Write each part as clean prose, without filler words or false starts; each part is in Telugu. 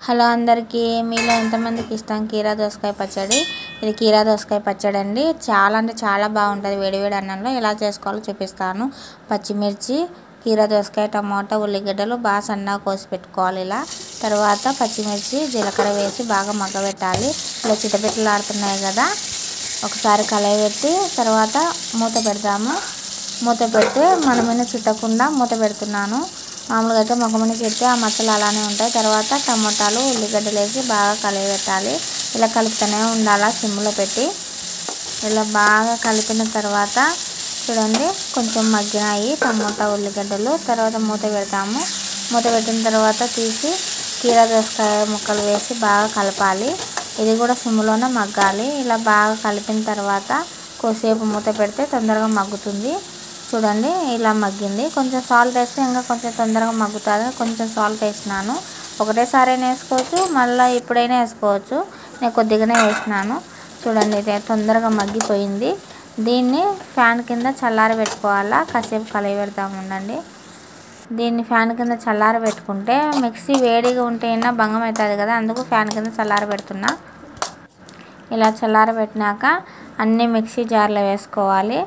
హలో అందరికీ, మీలో ఎంతమందికి ఇష్టం కీరా దోసకాయ పచ్చడి? ఇది కీరా దోసకాయ పచ్చడి అండి. చాలా అంటే చాలా బాగుంటుంది. వేడివేడి అన్నంలో ఎలా చేసుకోవాలో చూపిస్తాను. పచ్చిమిర్చి, కీరా దోసకాయ, టమాటా, ఉల్లిగడ్డలు బాగా సన్నగా కోసి పెట్టుకోవాలి. ఇలా తర్వాత పచ్చిమిర్చి, జీలకర్ర వేసి బాగా మగ్గబెట్టాలి. ఇలా చిటపెట్టలు ఆడుతున్నాయి కదా, ఒకసారి కలయి పెట్టి తర్వాత మూత పెడతాము. మూత పెడితే మన మీద చుట్టకుండా మూత పెడుతున్నాను. మామూలుగా అయితే మొక్కమని పెడితే ఆ మచ్చలు అలానే ఉంటాయి. తర్వాత టమాటాలు, ఉల్లిగడ్డలు వేసి బాగా కలయబెట్టాలి. ఇలా కలుపుతూనే ఉండాలి సిమ్లో పెట్టి. ఇలా బాగా కలిపిన తర్వాత చూడండి కొంచెం మగ్గినాయి టమాటా, ఉల్లిగడ్డలు. తర్వాత మూత పెడతాము. మూత పెట్టిన తర్వాత తీసి కీరా దోసకాయ ముక్కలు వేసి బాగా కలపాలి. ఇది కూడా సిమ్లోనే మగ్గాలి. ఇలా బాగా కలిపిన తర్వాత కొద్దిసేపు మూత పెడితే తొందరగా మగ్గుతుంది. చూడండి ఇలా మగ్గింది. కొంచెం సాల్ట్ వేస్తే ఇంకా కొంచెం తొందరగా మగ్గుతుంది. కొంచెం సాల్ట్ వేసినాను. ఒకటేసారి అయినా వేసుకోవచ్చు, మళ్ళీ ఇప్పుడైనా వేసుకోవచ్చు. నేను కొద్దిగానే వేసినాను. చూడండి ఇది తొందరగా మగ్గిపోయింది. దీన్ని ఫ్యాన్ కింద చల్లారి పెట్టుకోవాలా. కాసేపు కలయి పెడతాము ఉండండి. దీన్ని ఫ్యాన్ కింద చల్లారి పెట్టుకుంటే మిక్సీ వేడిగా ఉంటే అయినా భంగం అవుతుంది కదా, అందుకు ఫ్యాన్ కింద చల్లారి పెడుతున్నా. ఇలా చల్లారి పెట్టినాక అన్నీ మిక్సీ జార్లో వేసుకోవాలి.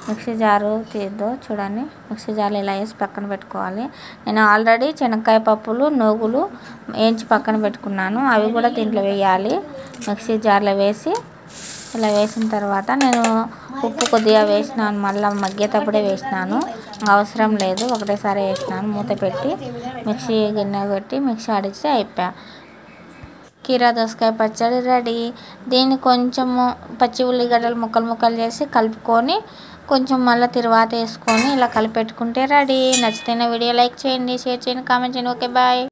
మిక్సీ జారు తీద్దు చూడండి. మిక్సీ జార్లో ఇలా వేసి పక్కన పెట్టుకోవాలి. నేను ఆల్రెడీ శనక్కాయ పప్పులు, నూగులు వేయించి పక్కన పెట్టుకున్నాను. అవి కూడా దీంట్లో వేయాలి. మిక్సీ జార్లో వేసి ఇలా వేసిన తర్వాత నేను ఉప్పు కొద్దిగా వేసినాను. మళ్ళీ మగ్గేటప్పుడే వేసినాను, అవసరం లేదు. ఒకటేసారి వేసినాను. మూత పెట్టి మిక్సీ గిన్నె పెట్టి మిక్సీ ఆడిస్తే అయిపోయా. కీరా దోసకాయ పచ్చడి రెడీ. దీన్ని కొంచెము పచ్చి ఉల్లిగడ్డలు ముక్కలు ముక్కలు చేసి కలుపుకొని కొంచెం మళ్ళీ తిరువాత వేసుకొని ఇలా కలిపెట్టుకుంటే రెడీ. నచ్చితే వీడియో లైక్ చేయండి, షేర్ చేయండి, కామెంట్ చేయండి. Okay bye.